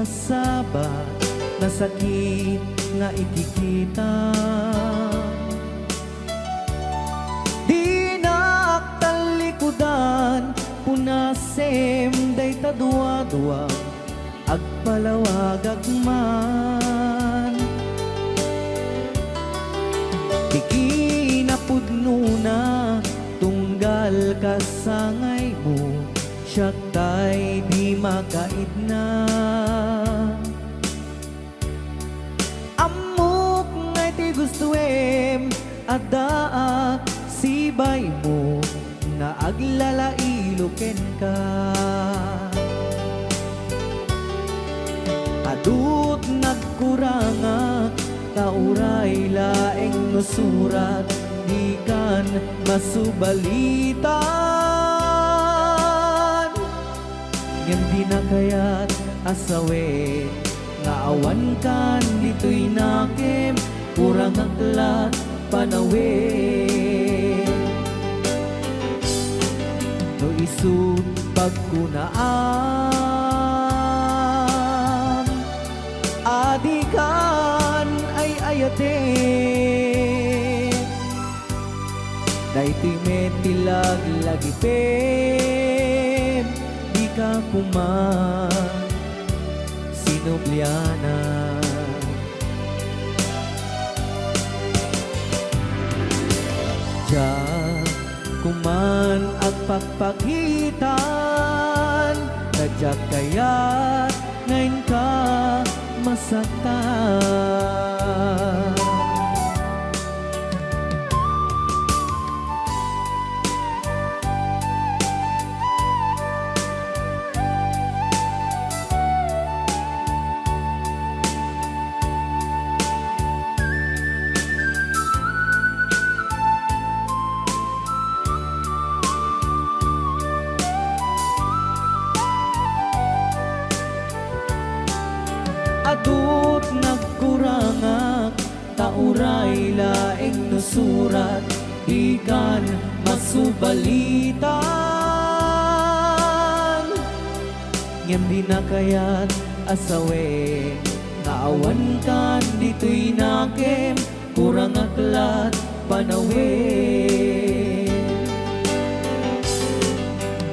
masabat na sakit nga ikikita. Di naktalikudan punasem day tadua-duwag agpalawag agman. Di kinapudno na tunggal kasangay mo, siya tay di makaid na. Amok ngay ti gustuem adaa sibay mo nga aglalailuken ka. Adut nagkuranga tauray laeng no surat di kan masubalitan. Ngem di na kayat asawe nga awan kan dito'y nakem kurang aklat panawe. No isut pagkunaan adikan ay ayate. Dayti metilag lagi pem di ka kuman sinubliana. Ja kuman agpagpakitan kadyak kayat ngayon ka masaktan. Adut nagkurangak tauray laeng no surat ikan masubalitan. Ngem di na kayat asawe naawan kan dito'y nakem kurang aklat panawe.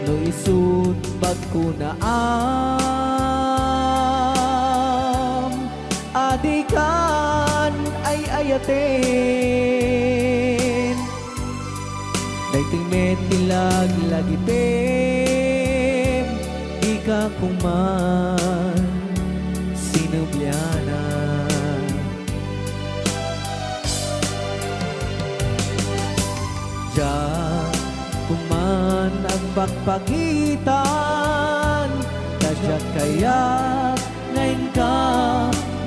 No isut pagkunaan adikan ay ayaten. Dayting metilag lagi pem di ka kuman sinubliana. Ja kuman agpagpagitan kadyak kayat ngayon ka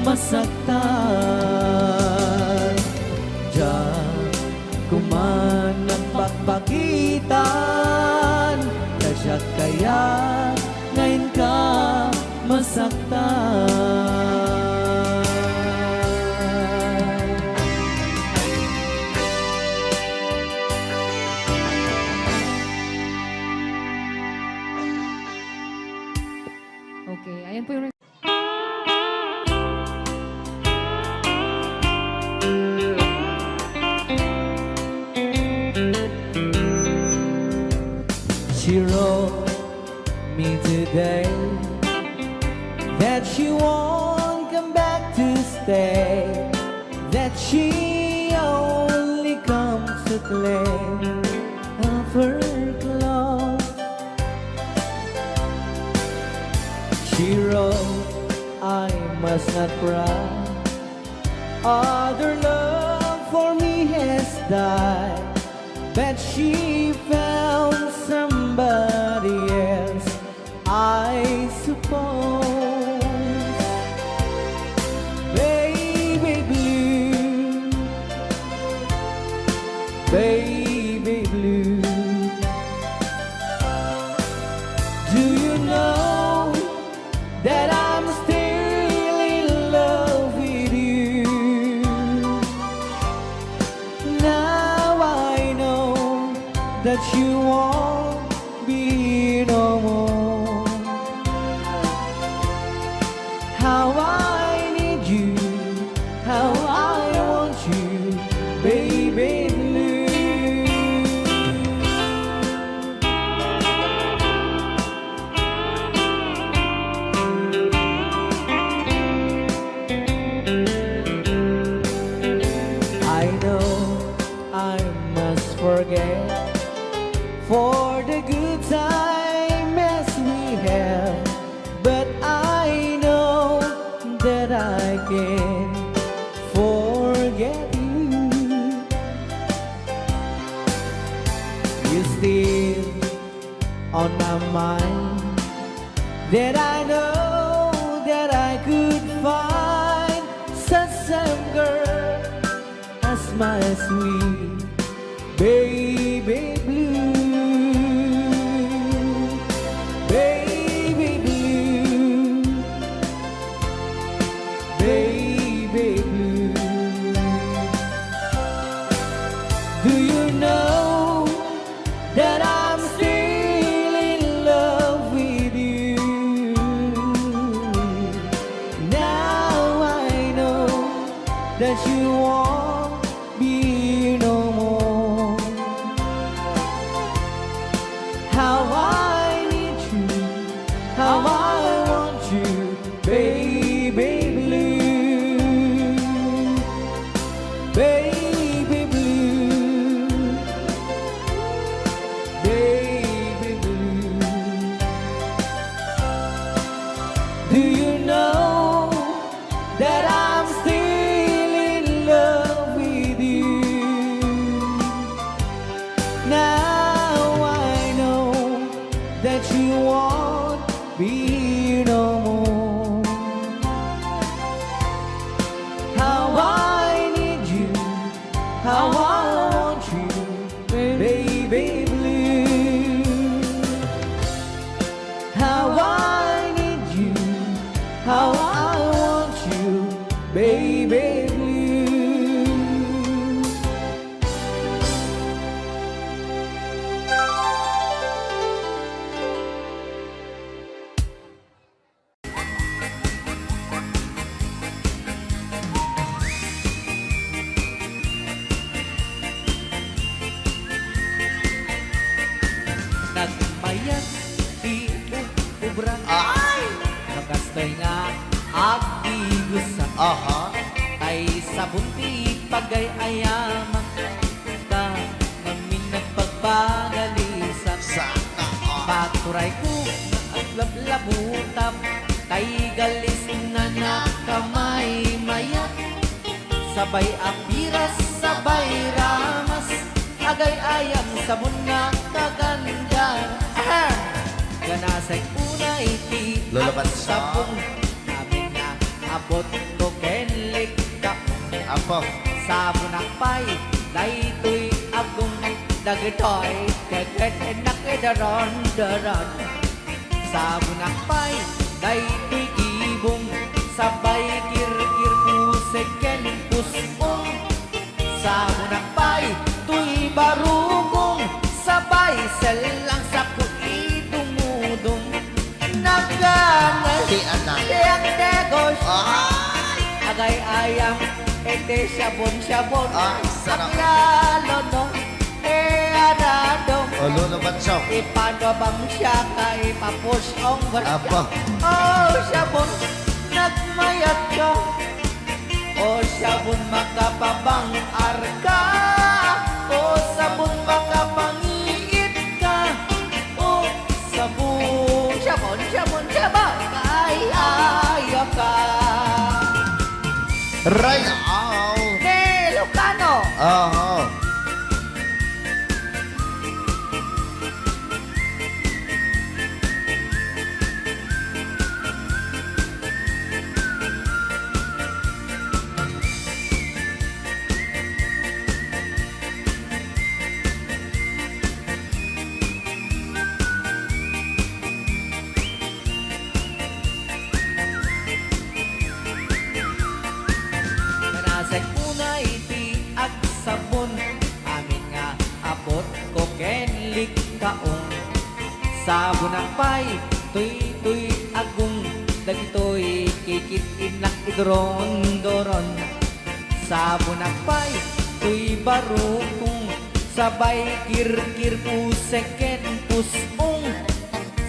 masaktan. Diyan kuman ang pagpakitan kadyak kaya ngayon ka masaktan. Okay, ayan po yung She wrote me today that she won't come back to stay, that she only comes to claim of her clothes. She wrote, I must not cry, other love for me has died, but she found somebody else, I suppose. Baby blue, baby blue, do you know that I'm still in love with you? Now I know that you won't be no more. for the good times we have, but I know that I can forget you. You're still on my mind, that I know that I could find such same girl as my sweet baby blue, baby blue, baby blue. Do you know that I'm still in love with you? Now I know that you won't be no more. How I need you, how I want you, baby blue, baby blue, baby blue. Do you know that I'm still in love with you? Now I know that you won't be no more. How I need you, how I want you, baby blue. How I need you, how I want you, baby blue. Nagmayat, di ubra, Ay! nagastoy nga, agigusa. Aha. Ay sa bunti pagay ayama ka ngamin nagpagpagalisan. Sana all. Paturay ko at lablabutap kay galis na nakamay mayat. Sabay apiras, sabay ramas, agay ayam sabon nga kaganda. Ganasay unay ti Lola ang Bansa. sabong namin nga abot ko kenlik ka. Apo. Sabon ang pay, daytoy agong dagitoy, kagad nakidaron-daron. Sabon ang pay, daytoy kibong, sabay kir-kir pusek ken pusong. Sabon ang pay, tuy barugong, sabay selang sa kuidumudong. Nagganay, Di anak. tiyang negos, Ay! agay ayang ete sabon-sabon. Ay, sarap. Ang lalo no, anado. O, Lolo Bansong. Ipano bang siya kay papush ang Apo. Oh, sabon, nagmayat ka. Oh, sabon, makapabang arka. Oh, sabon, makapangiit ka. Oh, sabon, sabon, sabon, sabon, kay ayaw ka. Right out. Hey, Lucano! Aha. Kanasay unay ti ag sabon, amin nga abot ko kenlik kaong. Sabon ang pay, tuy agong, dagitoy kikit inak idron-doron. Sabon ang pay, tuy barukong, sabay kir-kir pusek ken pusong.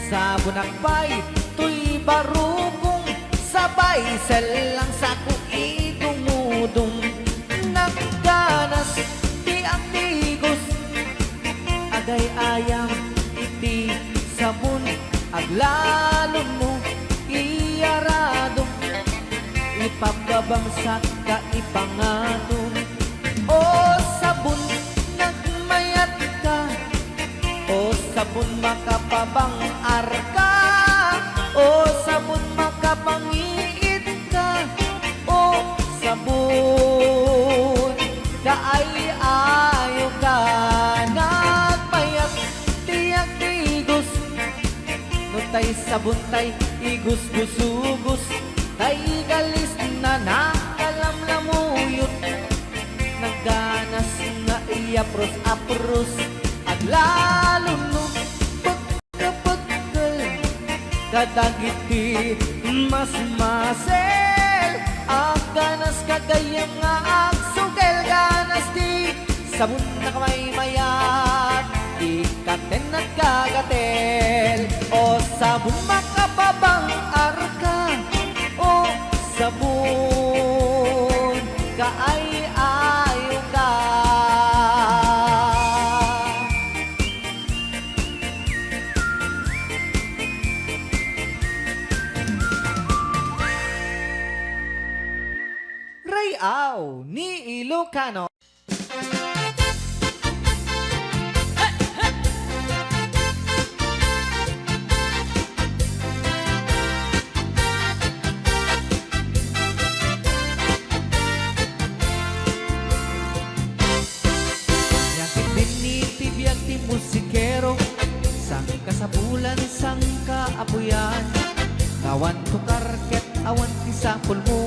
Sabon ang pay, tuy barukong, sabay selang sa kuidumudong. Nagganas, di ang tigos, nagayayam iti sabon aglalon mo iyarado ipababangsak ka ipanganon o sabon nagmayat ka o sabon makapabangar ka o sabon makapangiit ka o sabon kaay ayo ka nagmayat tiyak tigos no tay sabon tay igus-gusugos tay galis na nakalamlamuyot nagganas nga iapros-apros aglalo no pagkapagkal kadagiti mas masel ang ganas kagayang nga agsugel ganas di sabon na kamay mayat ikaten at kagatel o sabon makapabang arka o sabon kaay ayo ka Rayaw ni Ilocano. Yakit din ni tibiyag ti musikero sang kasabulan sang kaapuyan kawan tukar ket awan ti sapol mo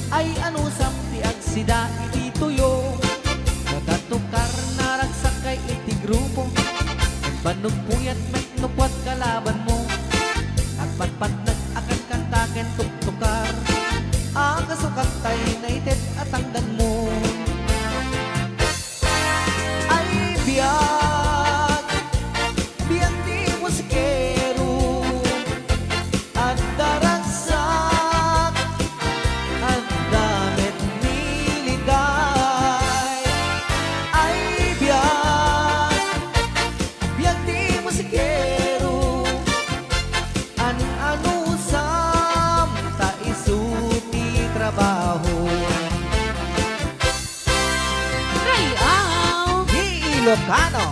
ay ano sam ti agsida iti tuyo nagatukar naragsak kay iti grupo banog puyat met nukwat kalaban mo nagpatpat nag-akan kantaken tuktukar ang kasukat tay naited at tangdan mo ay biyag biyag di musikero at daragsak ang damit niliday ay biyag biyag di musikero ano sam ta isuti trabaho Rayaw! di Ilocano.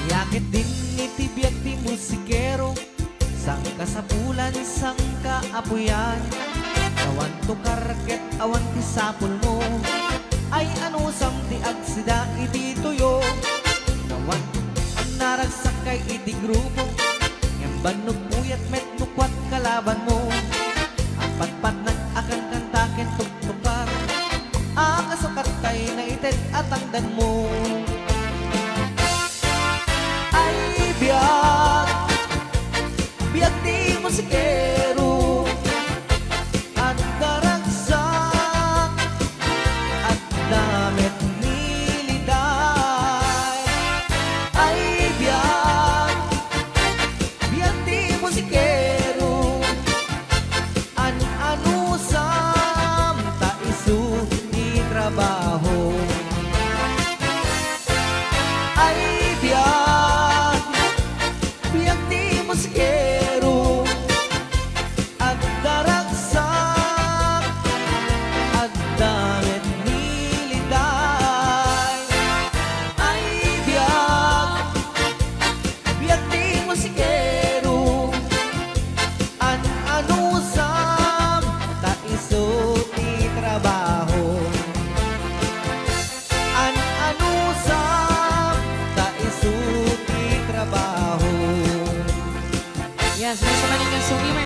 Yakit din itibiyag ti musikero sang kasapulan sang kaapuyan kawan tukar ket awan ti sapol mo ay ano sam ti agsida iti tuyo kawan ang naragsak kay iti grupo ngem bannog puyat met nukwat kalaban mo ang patpat nag-akan kantaken tuktukar ang kasukat tay naited at tangdan mo biyag biyag di musikero at daragsak at damit niliday ay biyag biyag di musikero ano sam ta isu di trabaho ay biyag biyag di musikero at daragsak at damit niliday ay biyag biyag di musikero ano sam ta isu ti trabaho ano sam ta isu ti trabaho. Yes, may sa maningang sugi may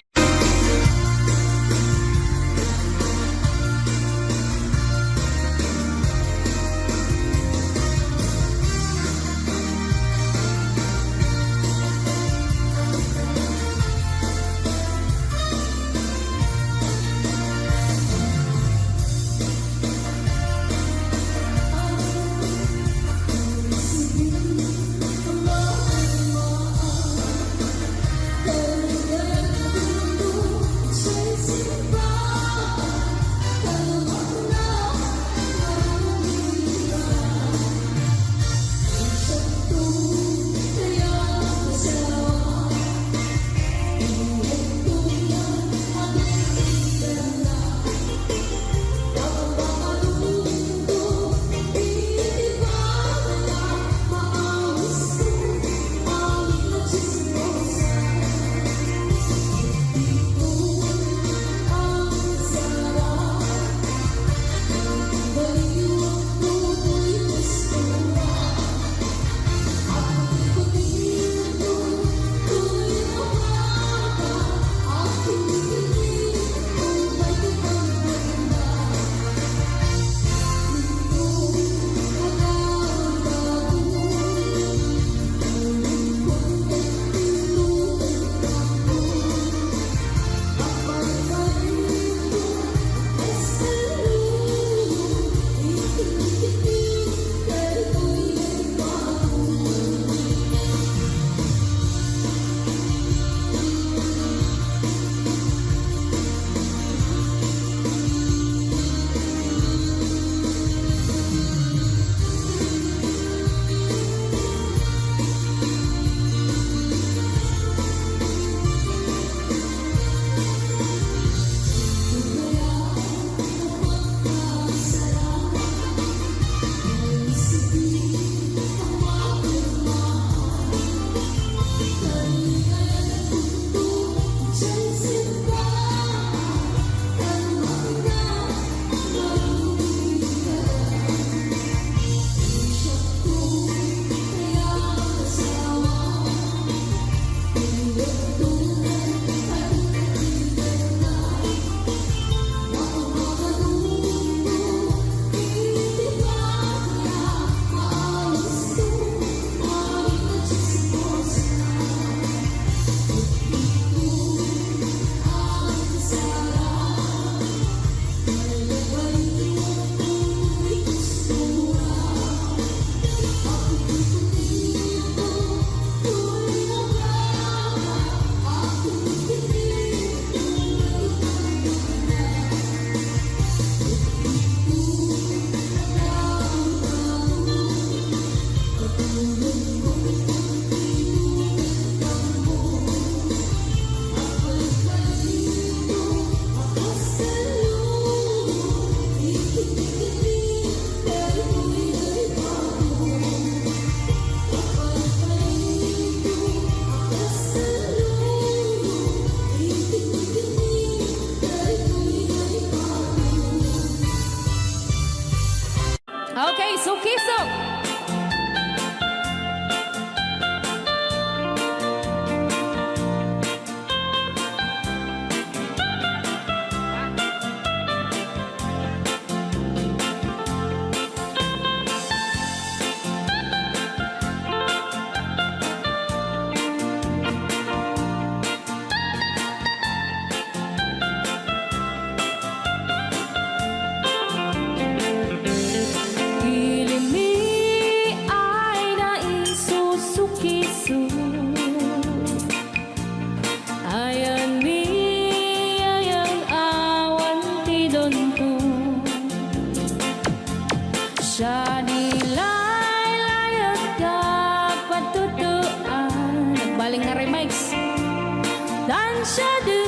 Tansya de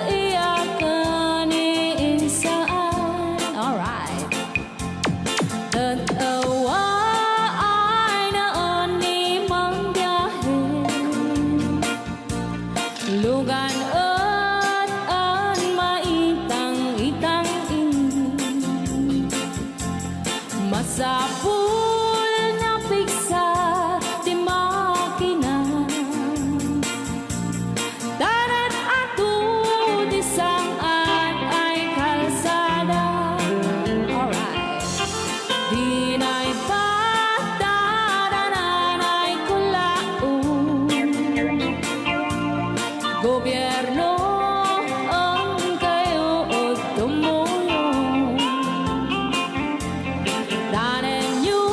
iyakan iinsaan. Alright. Tatawa ay naon ni mang biyahe. Lugan at an maitang-itang ini. Masapul na piksa di makina. Darat ato di saan ay kalsada. Alright. Di na'y patadanan ay kulaon. Gobyerno ang kayo o tumulong. Tanan nyo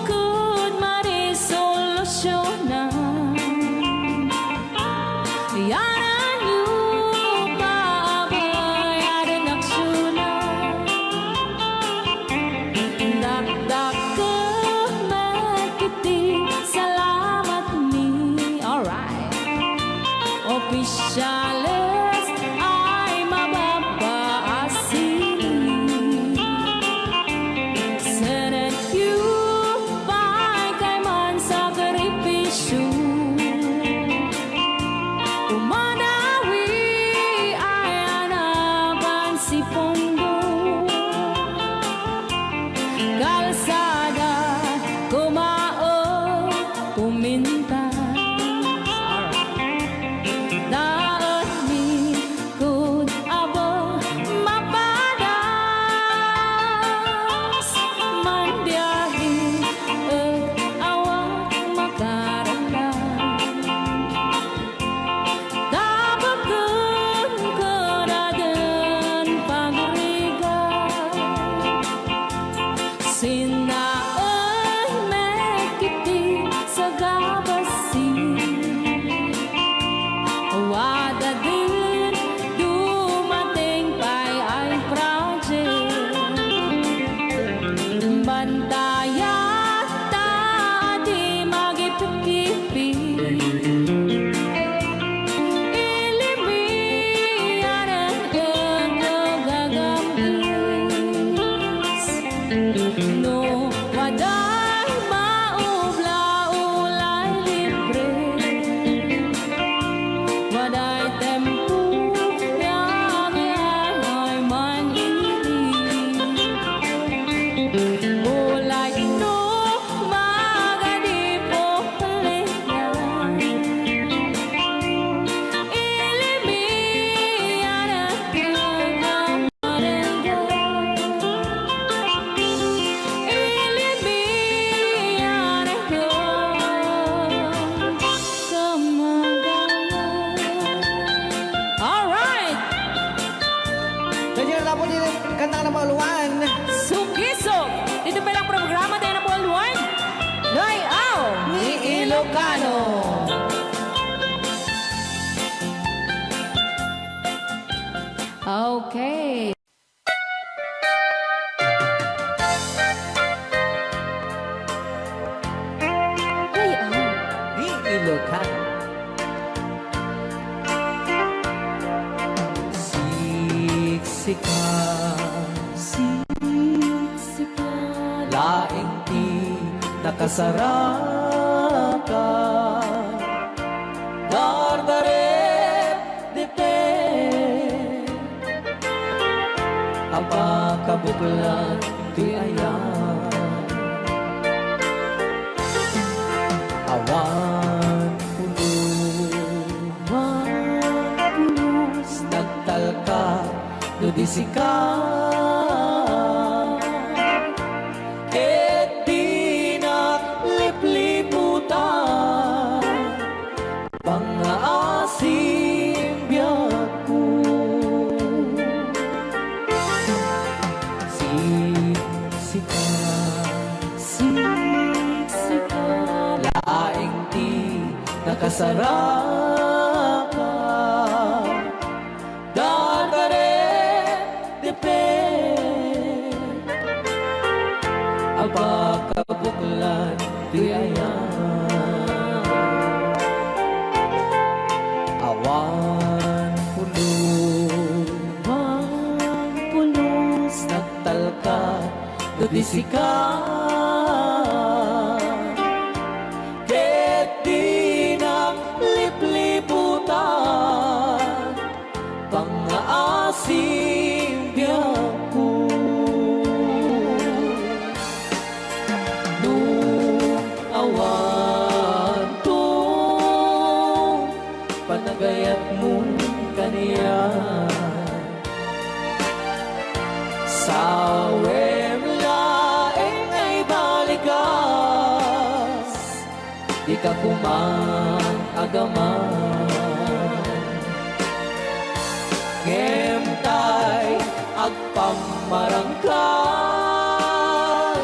kud marisolusyonan. Yanan nyo pabayaran aksyonan. Dakdak ka magkiti, salamat ni. Alright. Opisyales ay mababaasin. Senate you pa'y kay man sakripisyo. Umanawi ay anapan si Pondo. Kalsada, kumao, pumintas. Daot ni kud abo mapadas. Man biyahe ug awak makarala. Dabagan karagan pagrigan. Sinaon mekiti sa gabasin. Wada din dumating pa'y ay project. Bantayan ta di magipikipi. Ilimian ang gagamis. No, waday maubla-ulay libre. Waday tempo yang ay man ini. Ulay no magadipo palihan. Ilimian ang kagamarangan. Ilimian ang kagamarangan. Alright! Ganyan na po din kanta ng Baluan. Sugisog! Dito pa lang programa tayo na buwan-buwan. Layaw ni Ilocano. Okay. Layaw. Di Ilocano. Siksika, Siksika. laing di nakasaraka. Dardaret dipe, apa kabuklan di ayan. Awan pulos, nagtalka, nudisika. Ket di naglipliputan, pangaasim biyak ko. Siksika, Siksika. laing di nakasaraka. Dardaret dipe, apa kabuklan di ayan. Awan Awan pulos nagtalka dudisika ket di naglipliputan pangaasim biyaku nung awan to panagayat mo kaniya sa laeng ay balikas di ka kumang agaman ngemtay agpamarangkan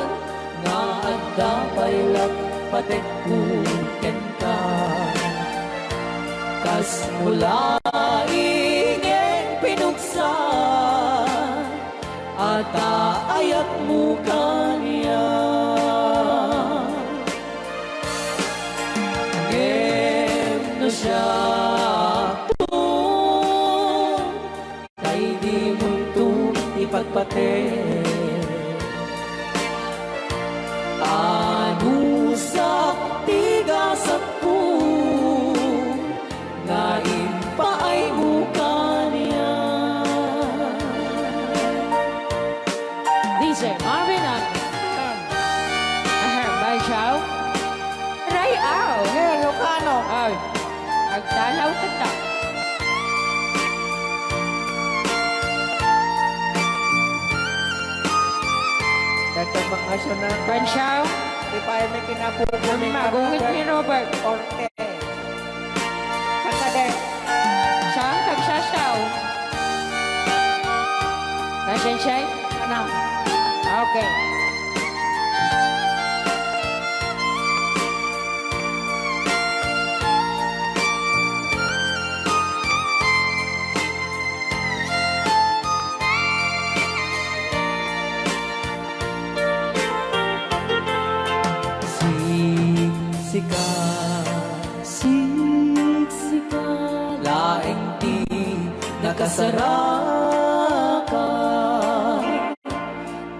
nga adda paylap patekkuken ka kas mula ingin pinuksa at ayat mo kaniya ngem na siya kay di mo ito ipagpate anusak tigasak po nga impaay mo kaniya DJ Marvin at Bay Chow. Ray Au. Ilocano Ay, agtalaw ka ta. Dagdag bakasyon na Bay Chow. di pa ay may kinapupo Kami magungit ni Robert. Orte Kakade Siya, kagsasaw. Nasensay? Ano? Okay. Siksika laeng di nakasaraka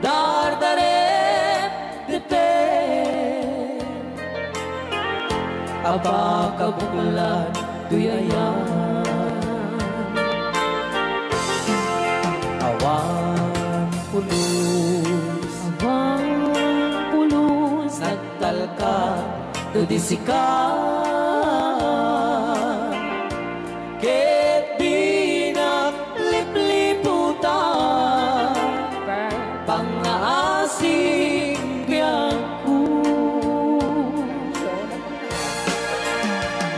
dardaret depen aba kabulan duyayan awan pulos nagtalka dudisika ket di naglipliputan pangaasim biyaku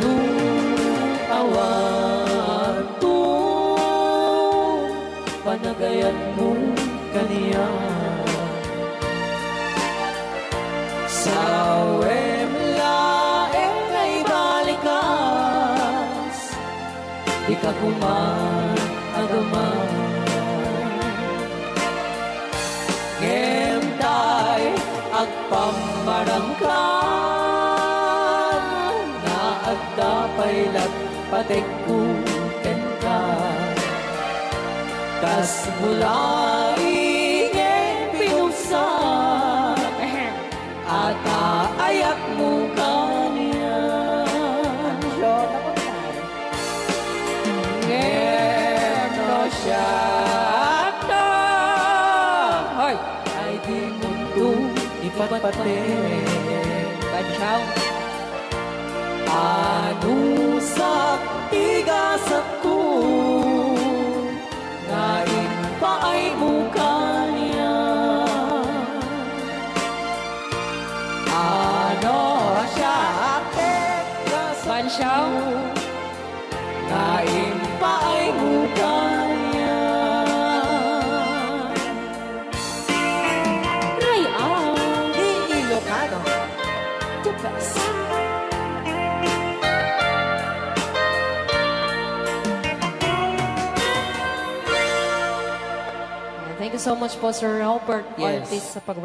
nung awan to panagayat mo kaniya sa laeng ay balikas di ka kumagaman ngemtay agpamarangkan na agdapaylat patekkuken ka kas mula ingin pinuksa at ayak mo kaniya ngem no siya Hoy, ay di mundo ipatpate Banchaw. anusak tigasak ko nga impaay mo kaniya ano siya Banchaw. nga impaay mo kaniya Ray Au. di Ilocano The best. Thank you so much po, Sir Robert Yes. Ortiz, sa pag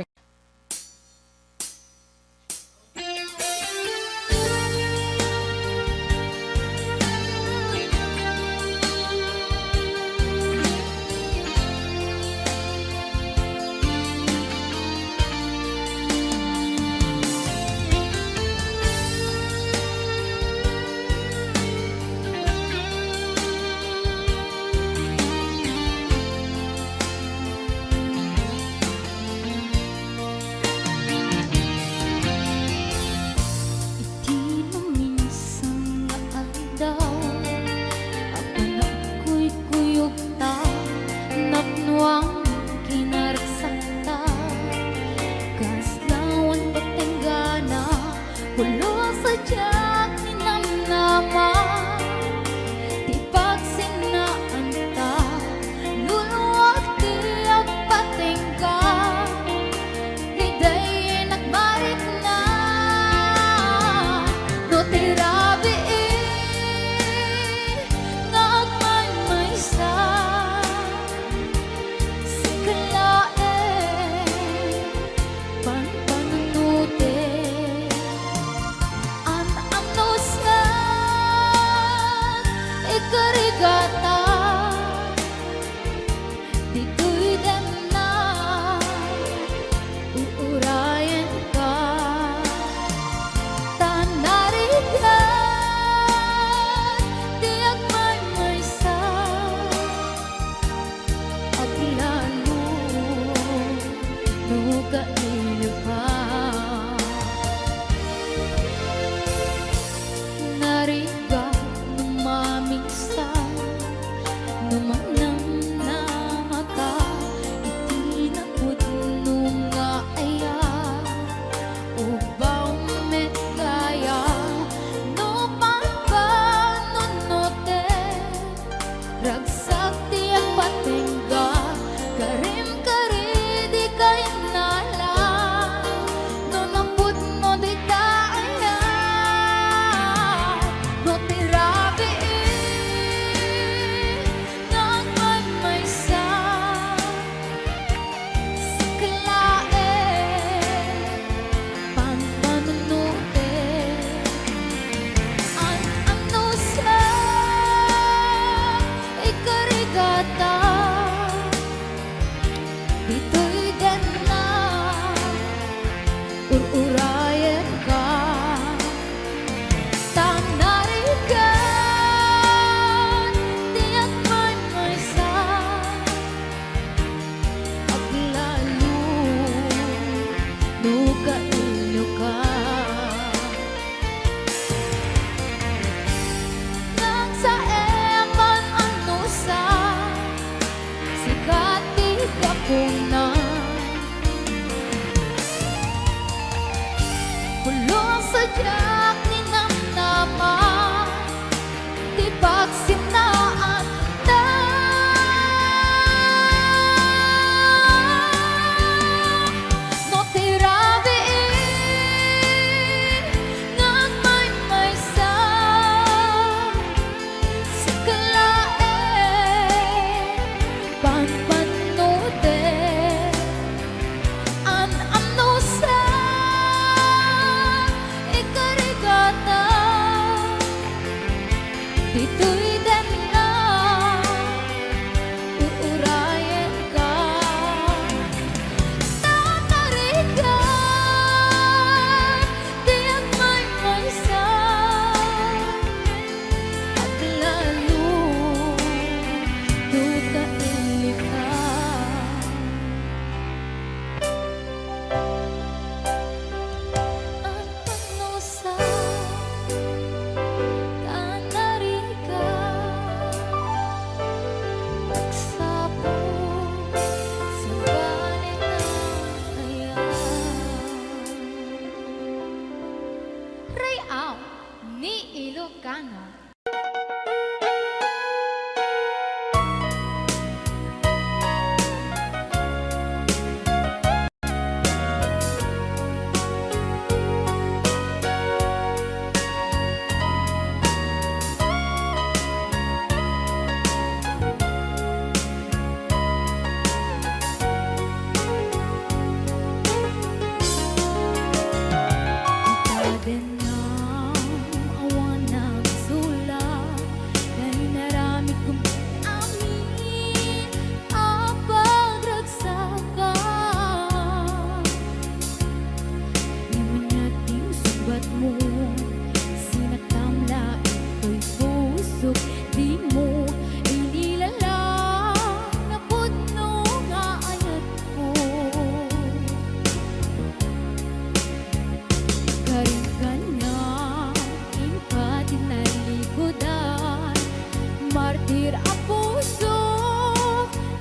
martir ang puso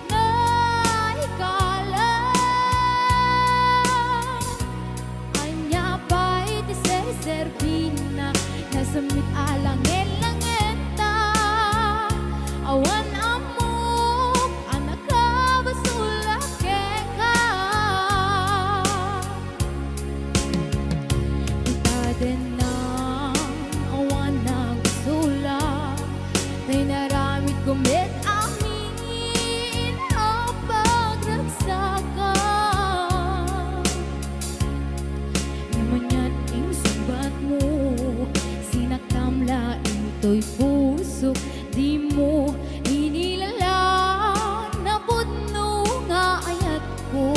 na ikalang anya pa'y tiseserbina nasamit alangin langeta awan amok anak ka basulak ka itaden na awan nagsulak tay naramit kumit amin ang pagragsakan namanyan ing subat mo sinaktamla ito'y puso di mo inilala na pudno nga ayat ko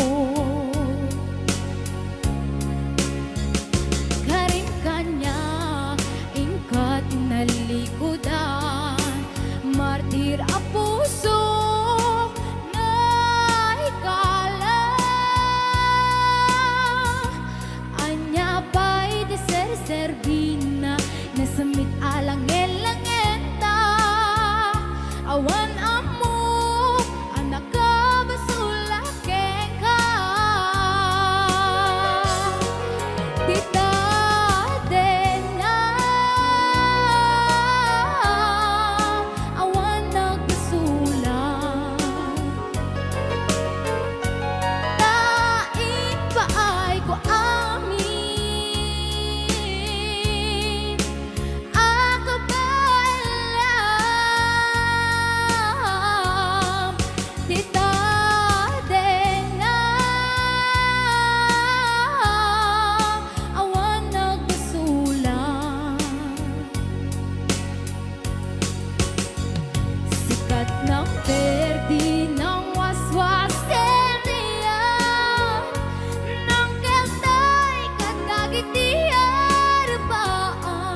karim kanya ingkat nalikudan martir ang puso na ikalang anya pa'y deserserbina nasamit alang elangenta awan amok anak ka basulak ka tita na awan nagbasulak tain pa ay ko amin ako ba alam tita na awan nagbasulak sikat ng perdi ng waswas kaya ng keltay katagitiar paan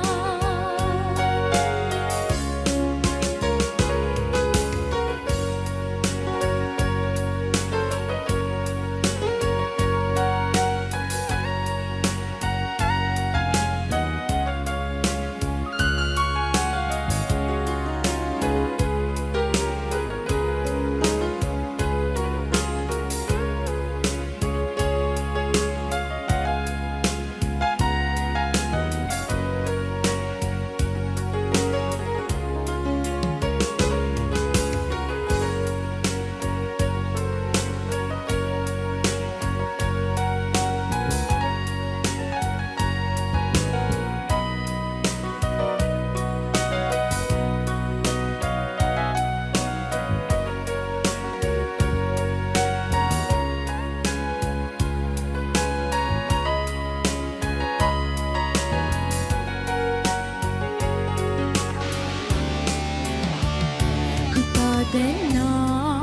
Ikadenang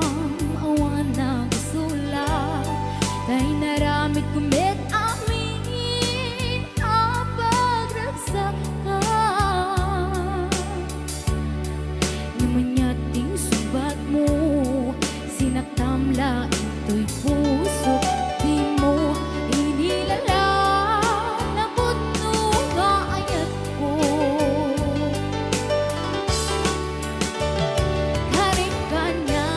awan nagsulak tay naramit kumit amin ang pagragsakan namanyating subat mo sinaktamla ito'y puso di mo inilala na pudno nga ayat ko karim kanya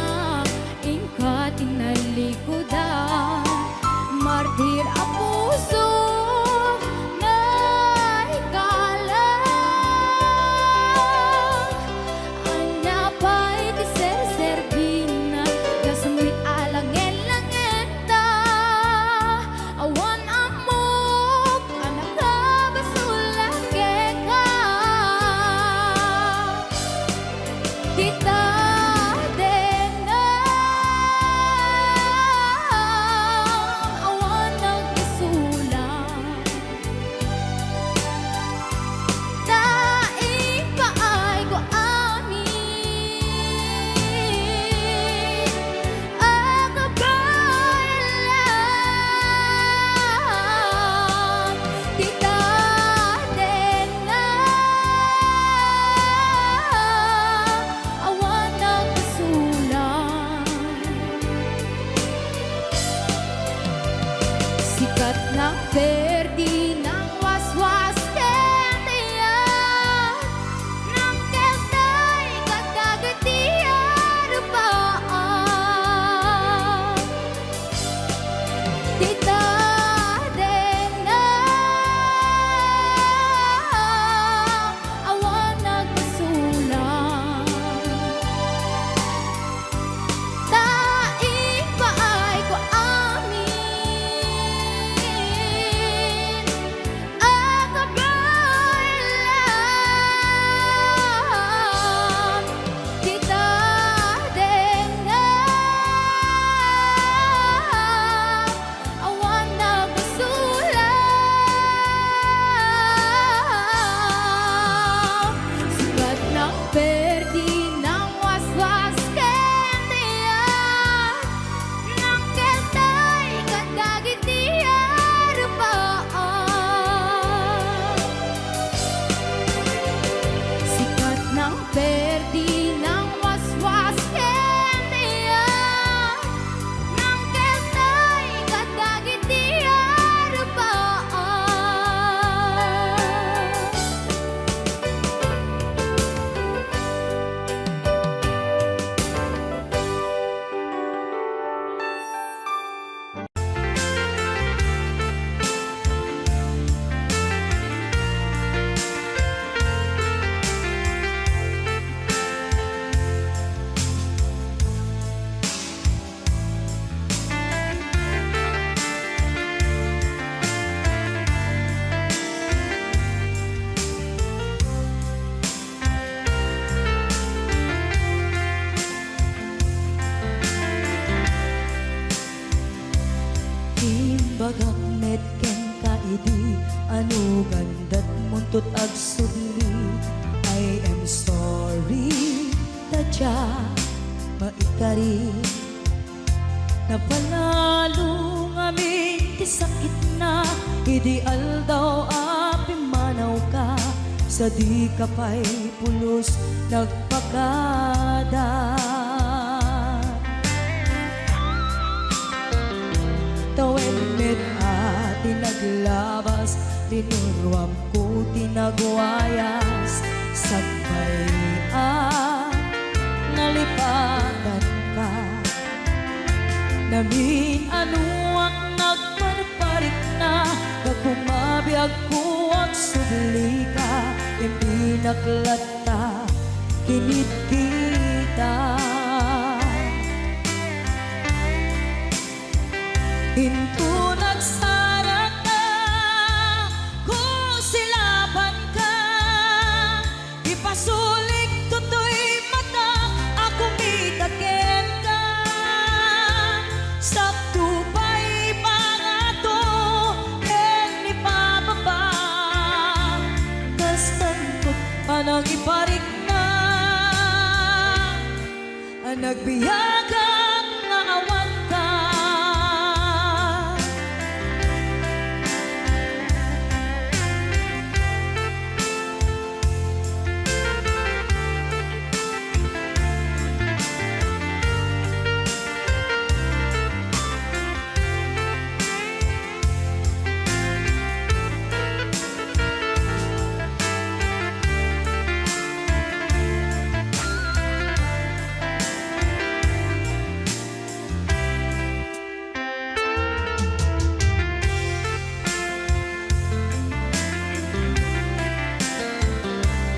sadya maikari napanalo ngamin ti sakit na ideal daw api manaw ka sa di ka pa'y pulos nagpakada tawen met ati naglabas tinurwam ko tinagwayas sagbay nalipatan ka namin anuak nagparparik na nagpumabiyag ko ang subli ka hindi naklata kinit kita hinto nagsarat na kung silaban ka ipasulik tutoy mata ako mitaken ka sakto pa'y pangato ken ni pababa kastantot panang iparik na ang nagbiyagang nga awan ka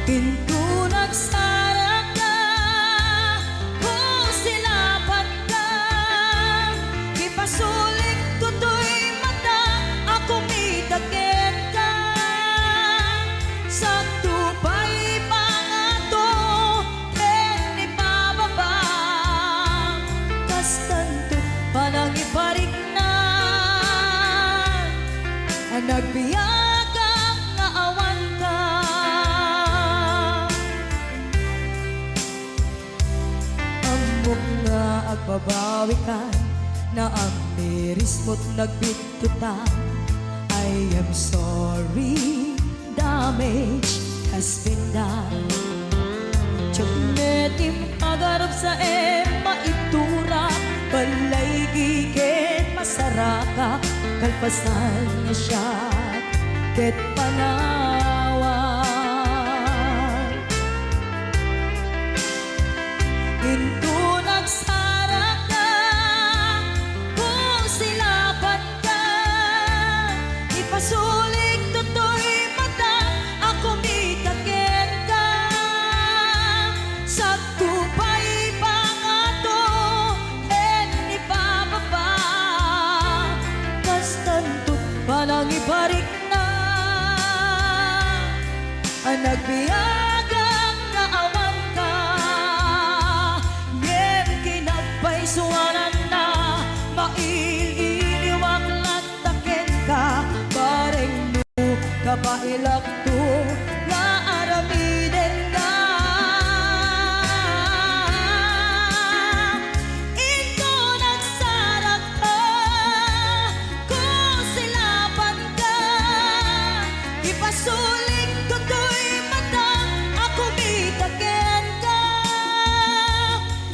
Pinto nagsara ka kung silapan ka ipasulik tutoy mata ako mitaken ka sakto pa'y pangato ken ipababa kastanto panang iparik na ang nagbiyagang nga awan ka nga agbabawikan na ang miris mo't nagbitutan I am sorry, damage has been done Tiyagnetim agarap sa maitura balay gigen masaraka kalpasan niya siya ket panawan Hinto nagsara ka kung silaban ka ipasulik tutoy mata ako mitaken ka sakto pa'y pangato ken ipababa kastantot panang iparik na ang nagbiyagang nga awan ka suwanan na maililiwag lataken ka bareng mo kapailak to nga aramiden ka ito nagsarak ka kung silaban ka ipasulik tutoy mata ako mitaken ka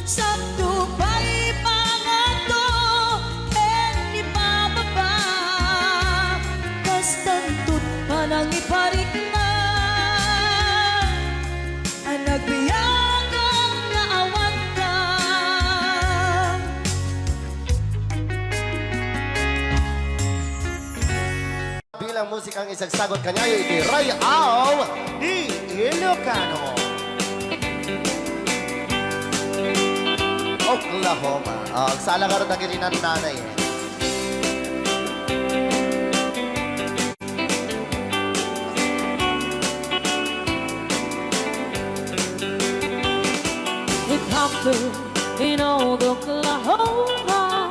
sakto pa'y pangato ken ipababa kastantot panang iparik na ang nagbiyagang nga awan ka Bilang musikang isagsagot kanya ay Ray Au ni Ilocano. Oklahoma. Sala ka rin na kininan nanay. It happened in old Oklahoma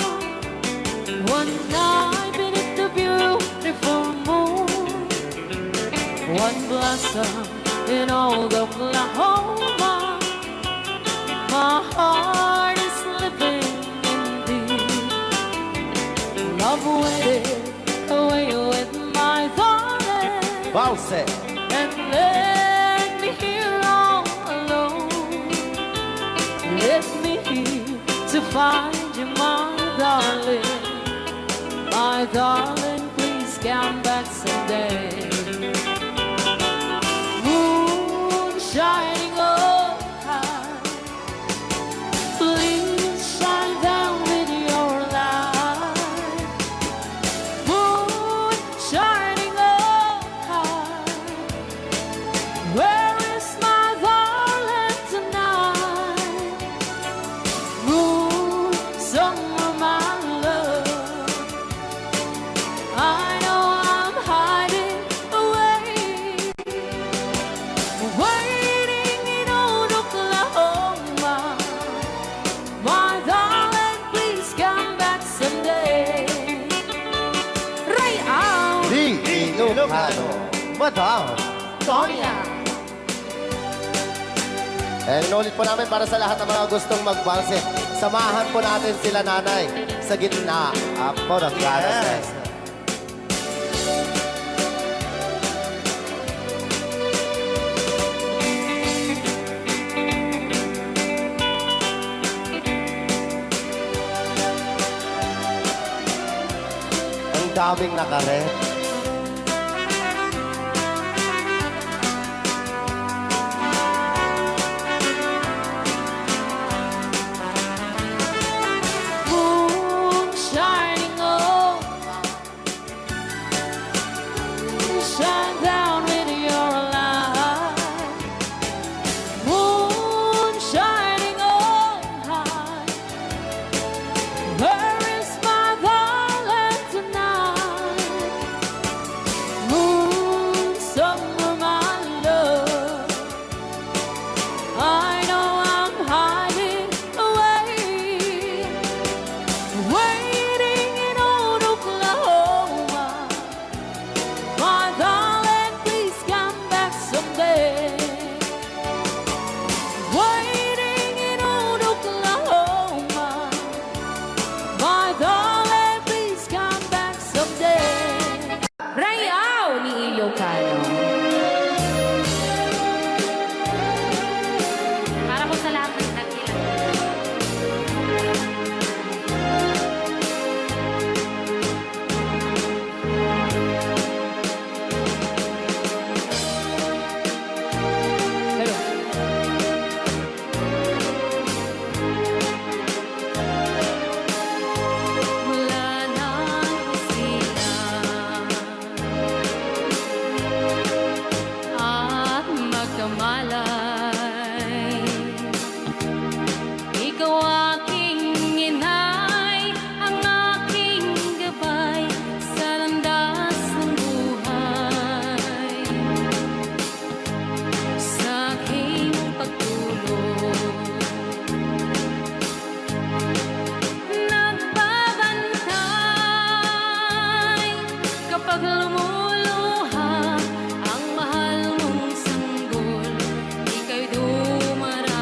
one night beneath the beautiful moon. One blossom in old Oklahoma My heart is living in deep love waited away with my darling. Bounce. And let me here all alone. Let me here to find you, my darling. My darling, please come back someday. Moon shining oh high, please shine down with your light. Moon shining oh high, where is my darling tonight? Moon, summer, my love. I know I'm hiding away, waiting in old Oklahoma. My darling, please come back someday. Right out, Di Ilocano. Madam. Sonia. Inulit po namin para sa lahat ng mga gustong magbanse. Samahan po natin sila nanay sa gitna. Ako ng yes. Ang daming nakaret. Moon shining oh, shine down with your light. Moon shining oh high, where is my darling tonight? Moon, summer, my love. I know I'm hiding away, waiting in old Oklahoma. My darling, please come back someday. Waiting in old Oklahoma. My darling, please come back someday. Rayaw ni Ilocano. Para po sa lahat ng nagkilang. Mula nang sila at magkamalay, ikaw aking inay, ang aking gabay sa landas ng buhay. Sa aking pagtulog, nagbabantay kapag lumuluha ang mahal mong sanggol, ika'y dumaramay.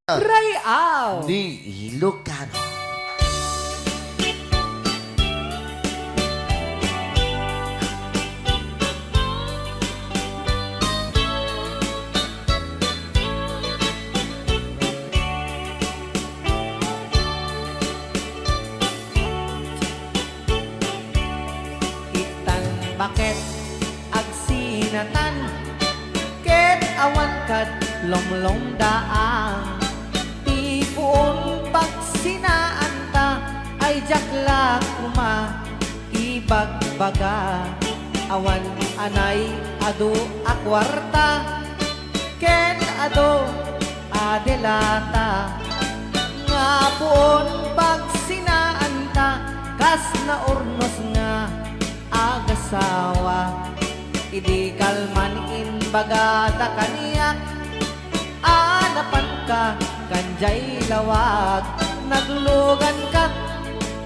Rayaw. Ni Ilocano. Itan bakit agsinatan ket awan kad lomlom daang tipuon pagsinaan ta ay jakla kuma ibagbaga awan anay adu akwarta ken adu adelata nga puon pagsinaan ta kas na urnos nga agasawa idi kalman in bagata kaniyak anapan ka kanjay lawag naglugan ka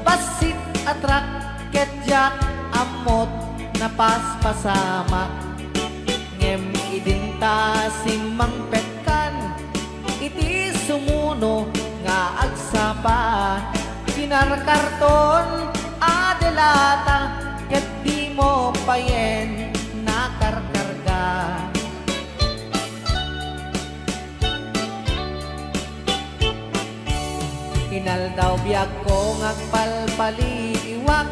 basit atrak ketjak amot na paspasama ngem idinta simang petkan iti sumuno nga agsapa kinarkarton adelata ket di mo payen nakarkarga inaldaw biyag ko ngagpalpaliwak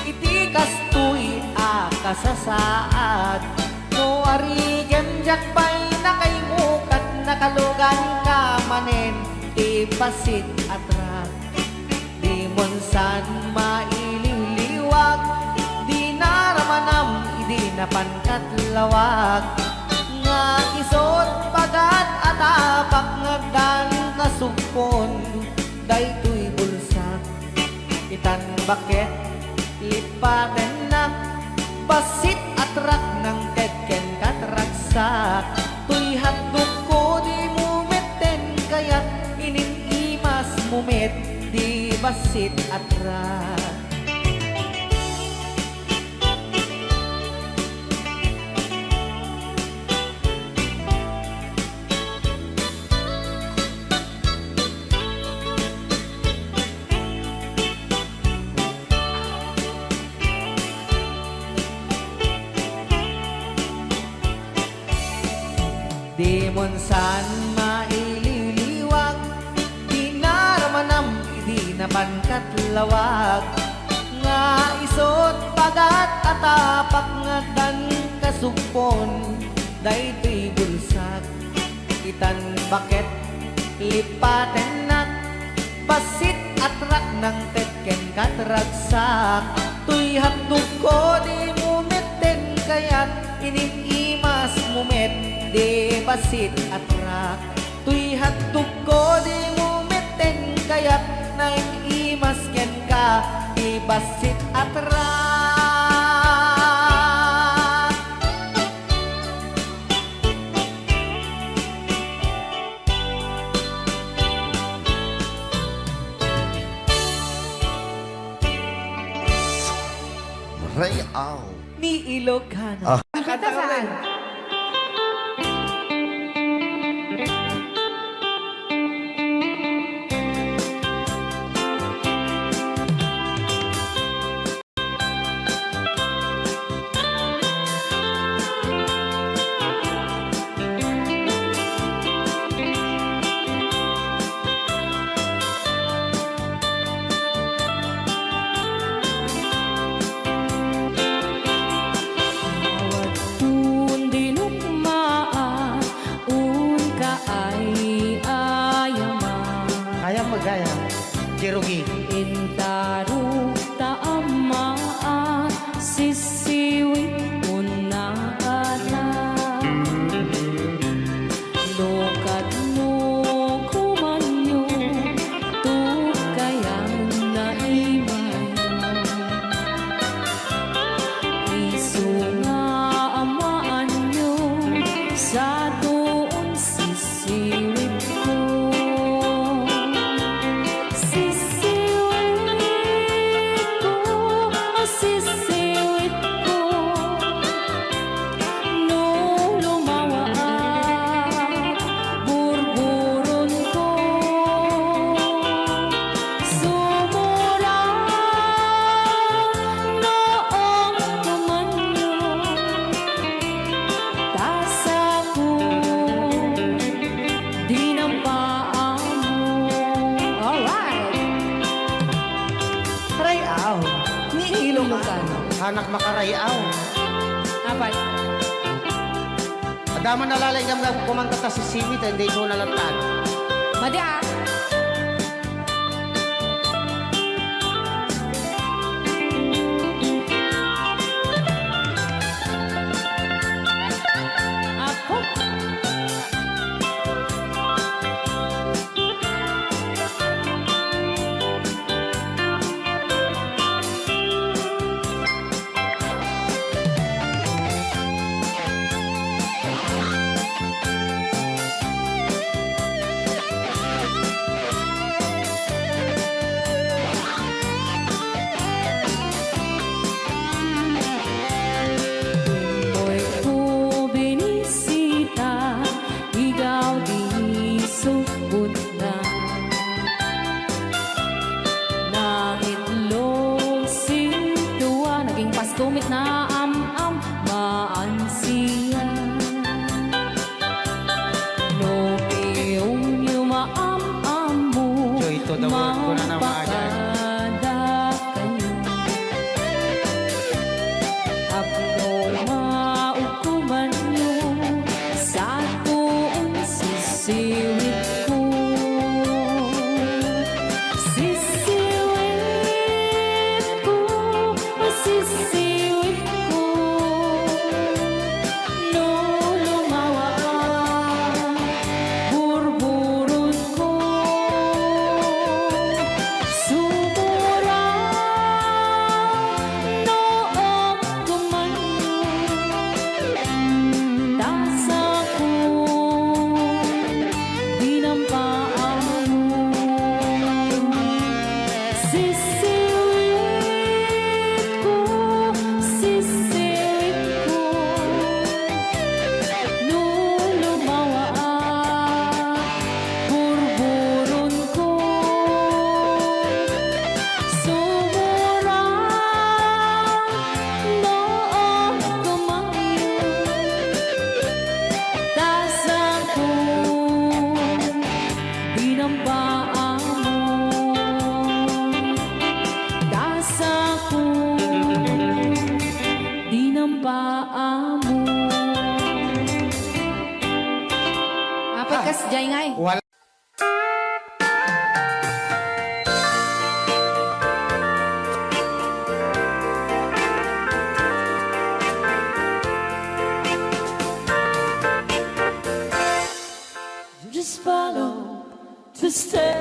iti kastoy a kasasaad no arigem jakpay nakaimukat nakalugan ka manen ti basit atrak di monsan maililiwag di naramanam idi napankat lawag nga isot pagat atapak ngagdan kasukon daytoy bulsak itan bakit lipaten na basit atrak ng tetken katragsak tuy handog ko di mumeten kaya ininimas mumet di basit atrak di monsan maililiwag di naramanam idi napankat lawag nga isot pagat atapak nga dan kasugpon daytoy bulsak itan bakit lipaten na basit atrak ng tetken katragsak tuy handog ko di mumeten kayat ininimas mumet di basit atrak tuy handog ko di mumeten kayat naiimas ken ka di basit atrak Rayaw. ni Ilocano. Kanta saan? Bawat hanak makarayaw. Apat. Adaman nalalay ngam kumanta ta si Simi, hindi ko nalantan. Madi ah. Apo. Mo'y bubinisita, ikaw di sugod na. Nang itlog sintuwa, naging pastumit na am-am, maansiya. No iyong yumaam-am mo, Joy to the world ko na naman. mapakada kayo. Apno maukuman nyo sa tuong sisiwit ko. Sisiwit ko, sisiwit ko. No lumawa ang burburot ko. Sumura noong gumanyo, tasa ko dinampaan mo. Sisiwit ko, sisiwit ko. No lumawa ang burburon ko. Sumura noong gumanyo, tasa ko dinampaan mo. Tasa ko dinampaan mo. Apat kas jay ngay. Wala. Just follow the stairway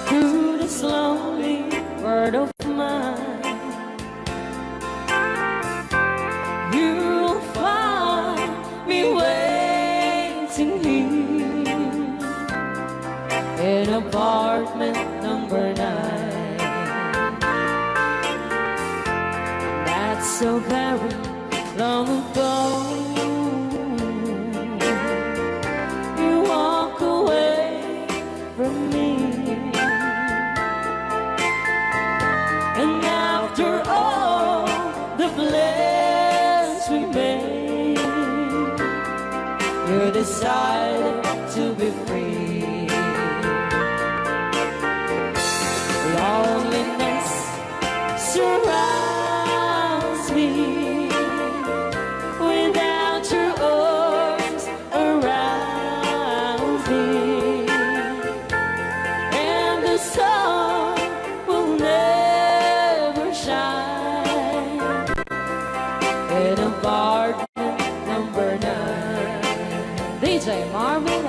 through this lonely world of mine. You'll find me waiting here in apartment number 9. That's so very long ago. You walk away from me, and after all the plans we made, you decided to be free. Loneliness surrounds me without your arms around me, and the sun will never shine in apartment number 9. DJ Marvin.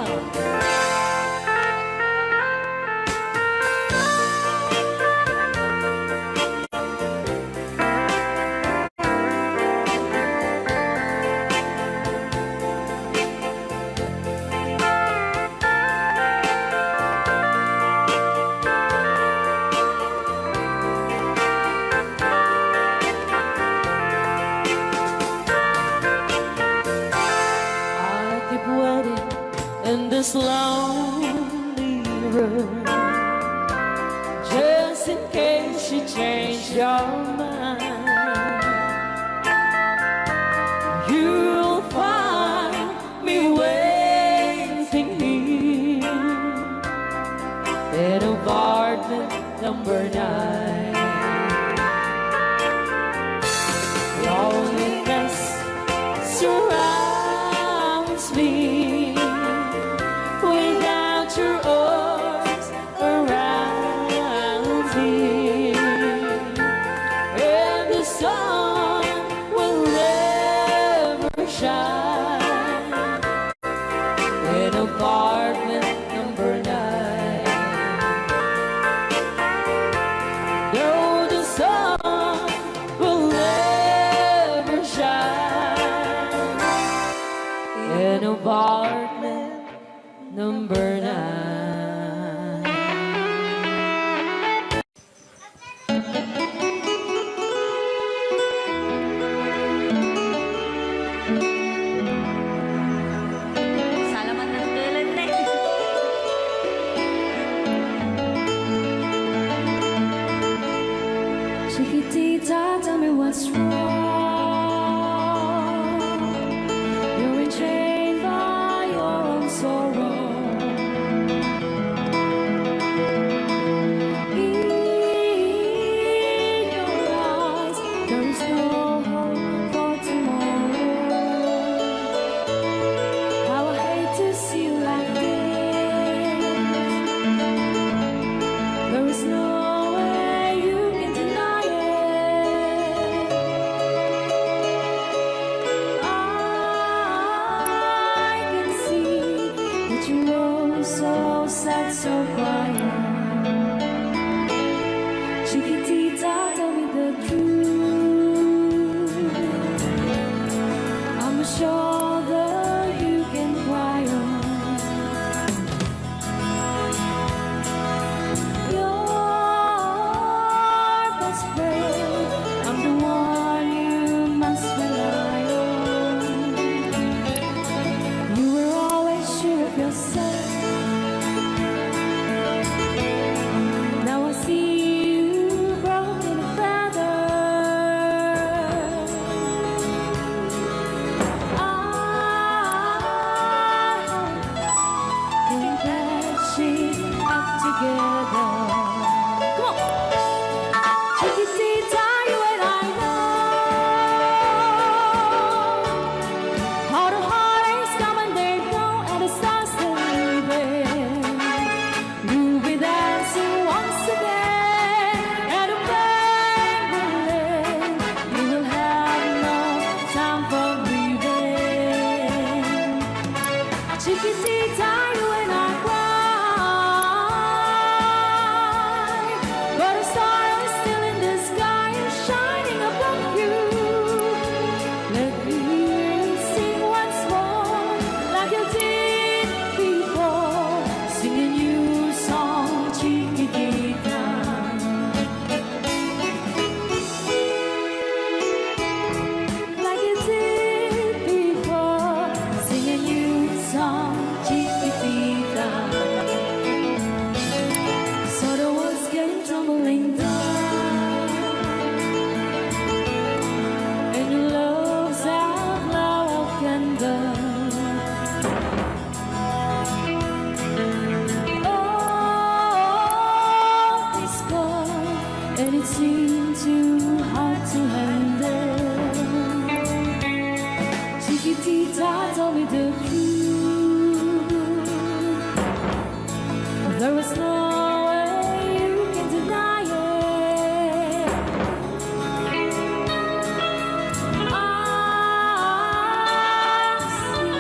In this lonely room, just in case you change your mind, you'll find me waiting here in apartment number 9. apartment number 9. Salamat ng tulan na Chiquitita, tell me what's wrong. You're enchained by your own sorrow. In your eyes, there is no hope for tomorrow. How I hate to see you like this. There is no way you can deny it. I can see that you're so sad, so quiet. Chiquitita, tell me the truth. I'm a shoulder you can cry on. Your best friend, I'm the one you must rely on. You were always sure of yourself. Now I see you broken a feather. I think that she's up together. Come on, Chiquitita, you and I know how the heartaches come and they go, and the stars they leaving. You'll be dancing once again, and the pain will end. You will have no time for grieving. Chiquitita, you and I cry, but a star is still in the sky and shining above you. Let me hear you sing once more, like you did before, sing a new song, Chiquitita. Like you did before, sing a new song, Chiquitita. So the words came tumbling down, and your love's outlaw of candle. Oh, it's gone, and it seemed too hard to handle. Chiquitita, tell me the truth. There was no way you can deny it. I see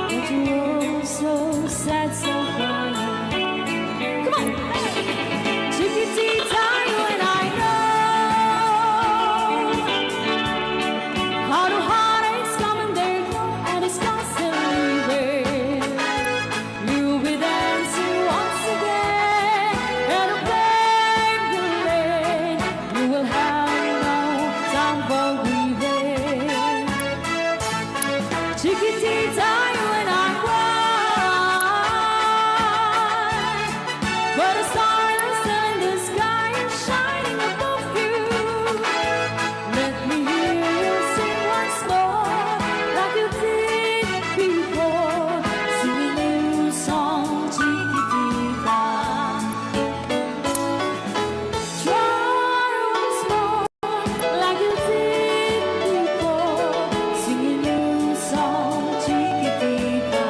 that you're so sad, so quiet. Come on, Chiquitita, you and I know how the heartaches come and they go, and it's constantly leaving. You'll be dancing once again, and the pain will end. You will have no time for grieving. Chiquitita, you and I cry, but a star is still in the sky and shining above you. Let me hear you sing once more, like you did before, sing a new song, Chiquitita. Try once more, like you did before, sing a new song, Chiquitita.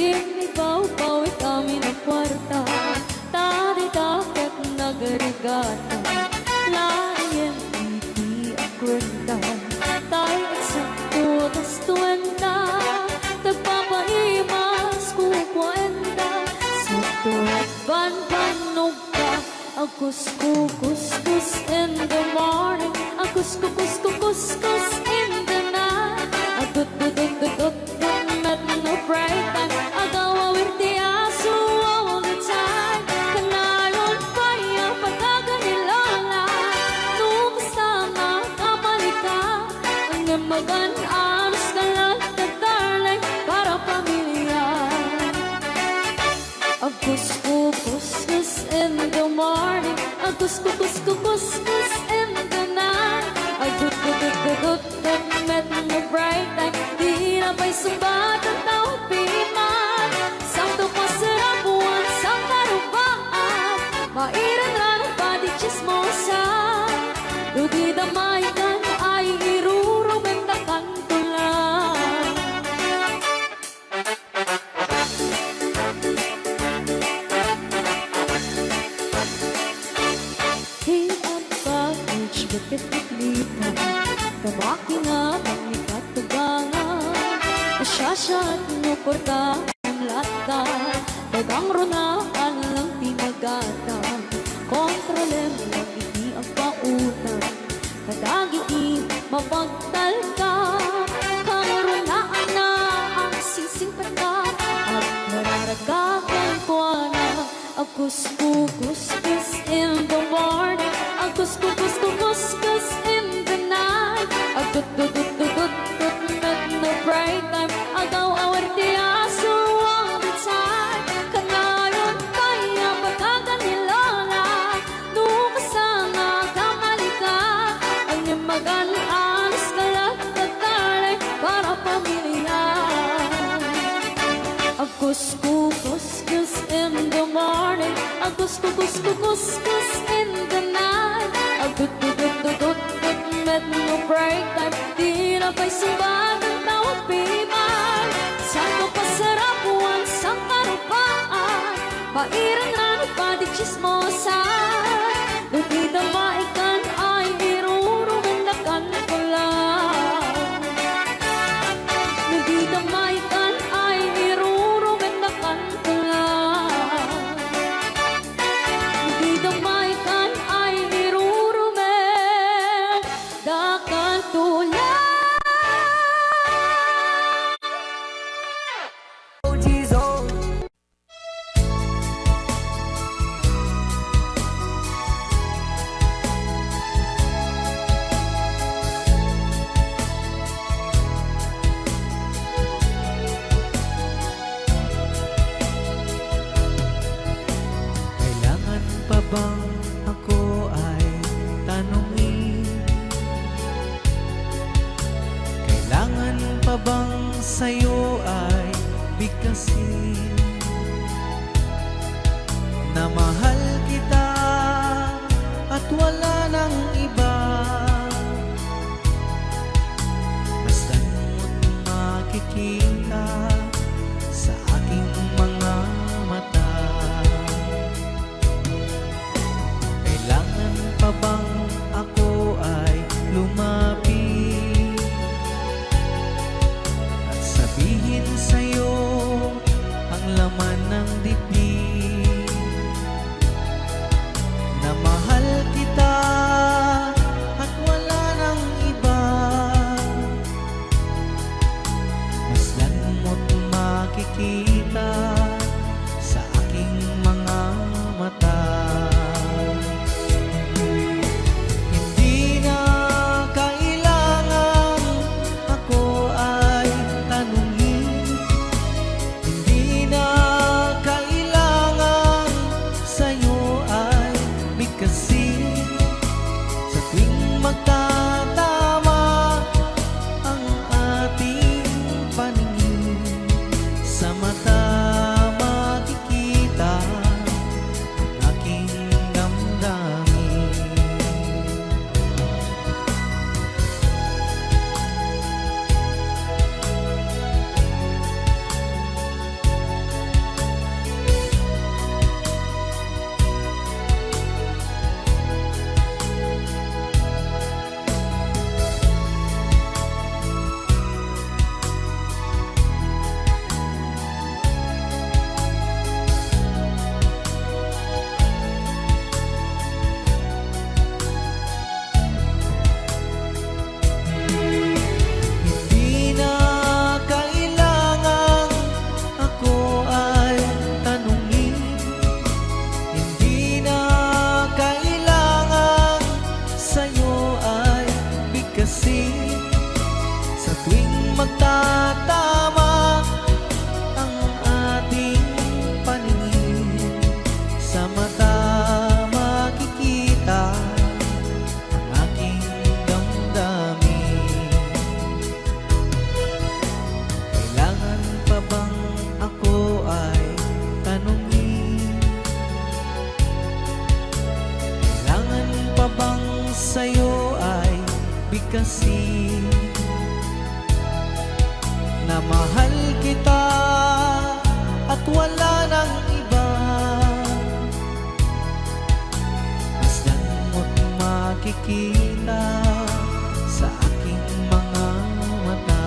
Binibaw-baw kami ng kwarta, tari-dapat nagarigata, layan iti ang kwenta, tayo eksakto tas tuwenta, tagpapaimas kukwenta, sakto ban-banog ka, agus-kus-kus in the morning, agus-kus-kus in the night, agut-dut-dut-dut met no bright time, agaw awirti aso all the time, kanayon pa yung pagkaganilala, nung kasama kamalika, ang namagan anos ka lang na darling, para pamilya. Agus-kus in the morning, agus-kus in the night, agut-dut-dut-dut met no bright time, di na pa'y sumbat ang taong piman, sakto pa sarap buwan sa karupaan, mairan ranong pati chismosa, dugi damay ka na ay irurubeng na kantulan. Hey, ang package, bakit itlita? Kamakina, pangikatugangan, asyasya, tinuporta, ang lata, dagang runaan lang tinagata, kontrolem lang iti ang pautan, kadagiti mapagtal ka, karunaan na ang sising patat, at nararagakan ko na, agus-kus in the morning, agus-kus in the night, agut-dut-dut-dut met no bright time, agaw awerte aso all the time, kanayon kaya pagkaganilala, nung kasama kamalika, ang namagan anos kalat katalay, para pamilya. Agus-kus in the morning, agus-kus in the night, agut-dut-dut-dut met no break time, di na pa'y sumbat ang tawag piman, sakto pa sarap buwan sa karupaan, mairan ranong pati chismosa, lupita maikan ay irurubing na kantulan, lupita maikan ay irurubing na kantulan, lupita maikan ay irurubing na kantulan. Kailangan pa bang ako ay tanungin? Kailangan pa bang sa'yo ay bigkasin? Na mahal kita at wala nang iba, basta't makikita sa aking mga mata. Kailangan pa bang ako ay lumapit at sabihin sa'yo ang laman ng dibdib? pansin na mahal kita at wala nang iba. Masdan mo't makikita sa aking mga mata.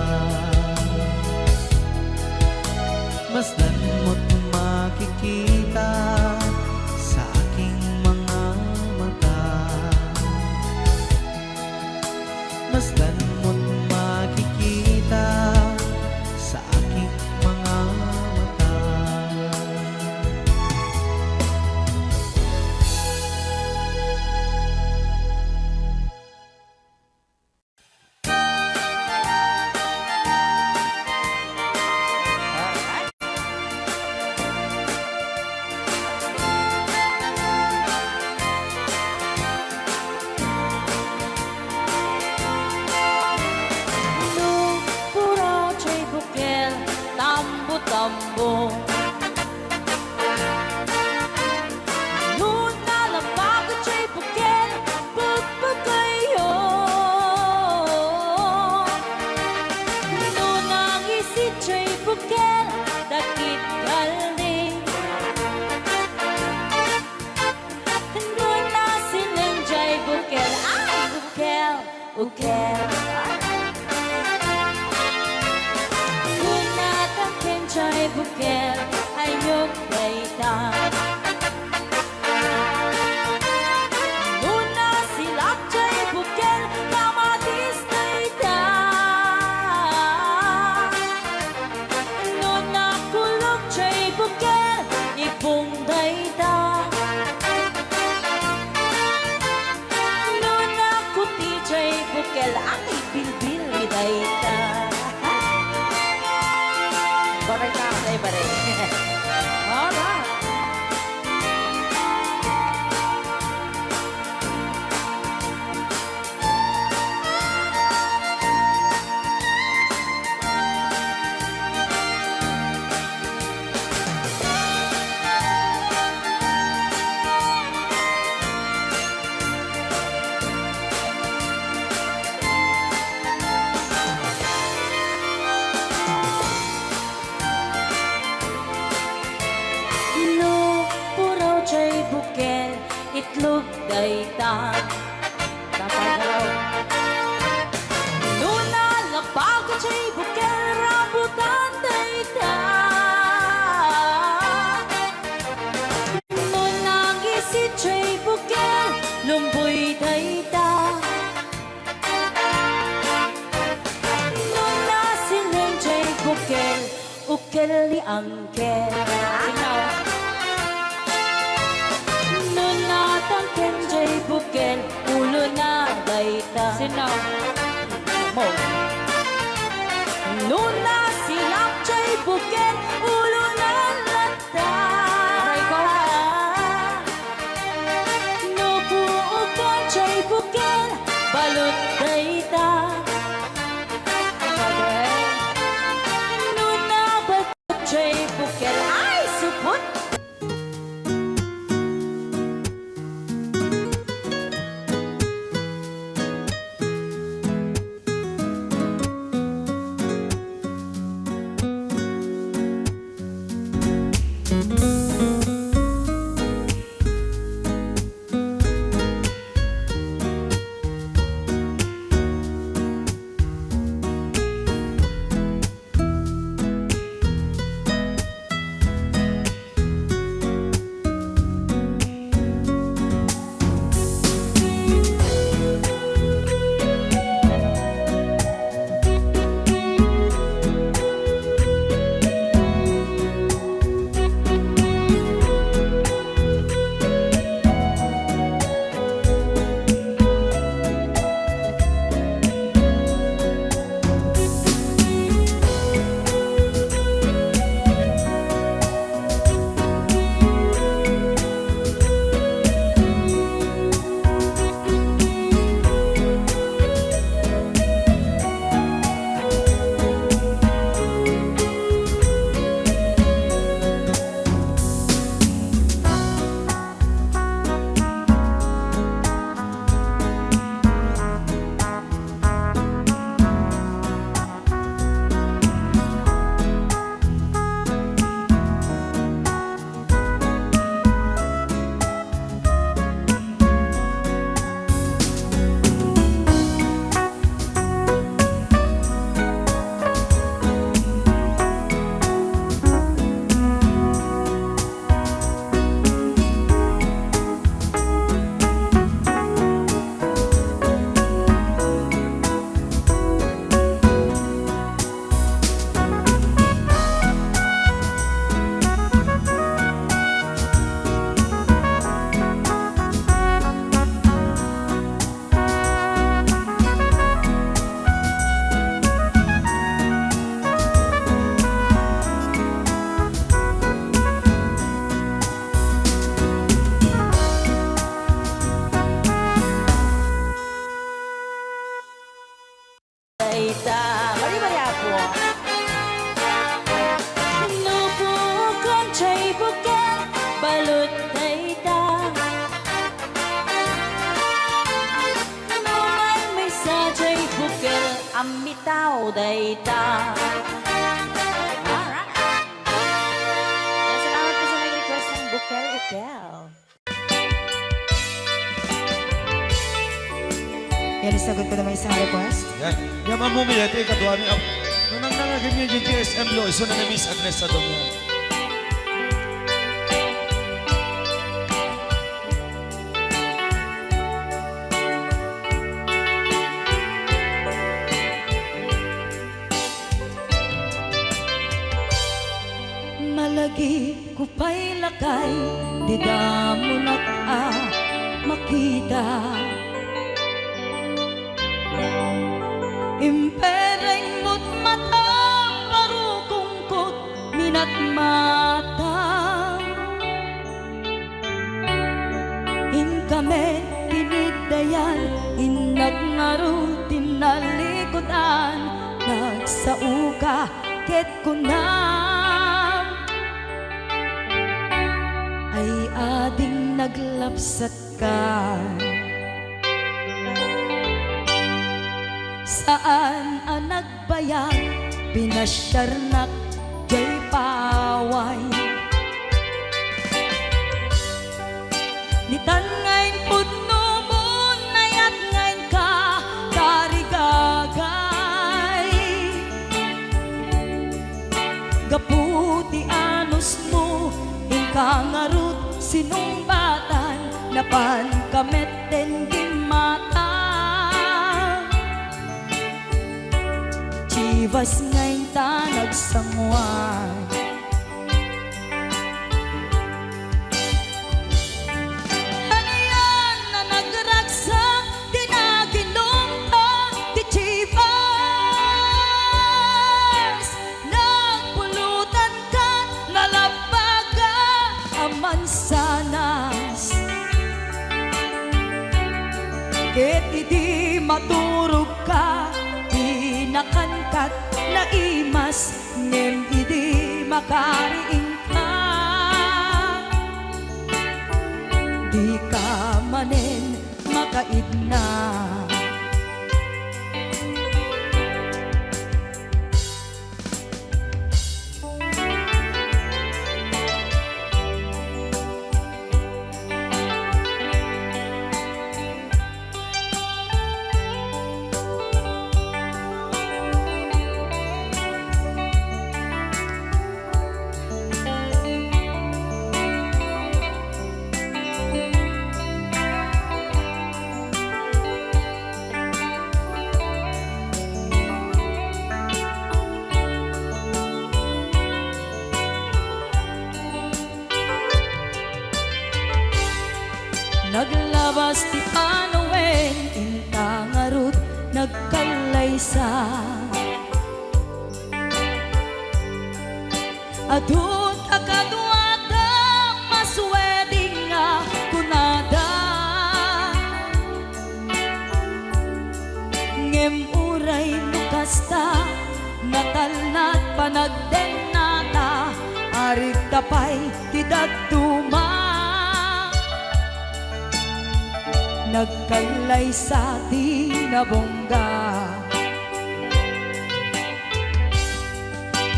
Masdan mo't makikita sa aking mga mata. Masdan mo't makikita sa aking mga mata. Nung puro chay bukel, tambo-tambo. Nung nalapag at chay bukel, pagpagayo. Nung nangisit chay bukel, dakit galing. Nung nasilang chay bukel, ay bukel, bukel. Chay bukel ayok baita. Nuna silap chay bukel kamatis baita. Nuna kulog chay bukel ipong baita. Nuna kuti chay bukel ang ibilbil baita. Baray ka, ay baray. Alright. Chay bukel, itlog dayta. Tatagalaw. Nuna lapag chay bukel, rambutan dayta. Nuna gisit chay bukel, lumboy dayta. Nuna silang chay bukel, ukel li angkel. Tangken jay bukel, ulo na dayta. Sinaw mo. Nuna silap jay bukel, ulo na lata. Nubuukan jay bukel, balot dayta. Nuna batot jay bukel, ay supot. sao day ta. Alright. Yan, salamat po sa nag-request ng Bukel Hotel. Yan, sagot ko naman isang request. Yan. Yan, mamumili. Ito yung kadwa ni Ab. Nung nangangaganyan yung TSM lo, iso na Miss Agnes sa doon yan. Malagi ko pa'y lakay, di mo makita. Impereng mo't mata, parukungkot, minat mata. Inkame, tinidayan, inagnaro, tinalikodan, nagsauka, ket kunam. Ay ading naglapsat ka. Saan ang nagbayag, pinasyarnak, jay paway. Nitan ngayon pudno mo, nayat ngayon ka, karigagay. Gaputi anos mo, inkangarut, sinumbatan, napan kamet den gimata. Chivas ngayon ta nagsangwan. Ano yan na nagragsak, di naginumpa, di Chivas. Nagpulutan ka, nalabaga, aman sanas. Ket idi maturog ka, nakankat na imas, ngem idi makariing ka. Di ka manen makaidna. Naglabas ti Panoen, intangarut, nagkalaysa. Adut akadwada, masweding nga kunada. Ngem uray nukasta, natalnat panagdenata, arit tapay tidagduma. Nagkailay sa tinabongga.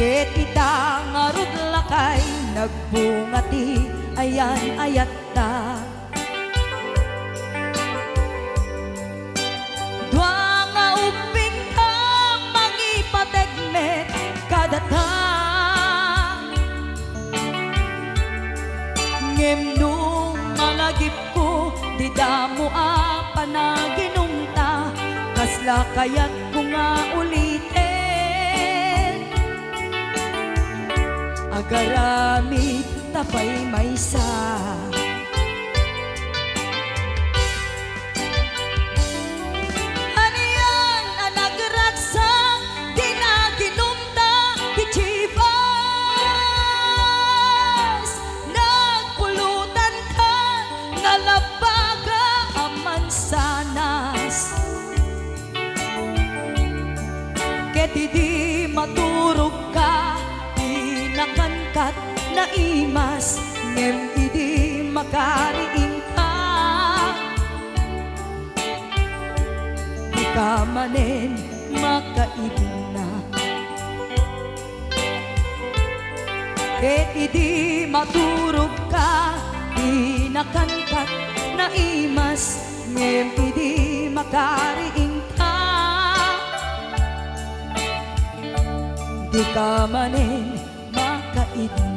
Ket itangarud lakay, nagbungati, ayan ayat ta. Dua nga uping ka, mangipategmet kadata. Ngem nung malagip ko, di damo panaginumta, kasla kaya't ko nga ulitin. Agaramit tapay maysa. Ano yan ang nagragsak, di naginumta, di Chivas. Nagpulutan ka, nalabaga, aman sanas. Ket idi maturog ka, di nakankat na imas, ngem idi makariing ka. Di ka manen makaidna. Ket idi maturog ka, di nakantat na imas, ngem idi makariing ka. Di ka manin makaidna.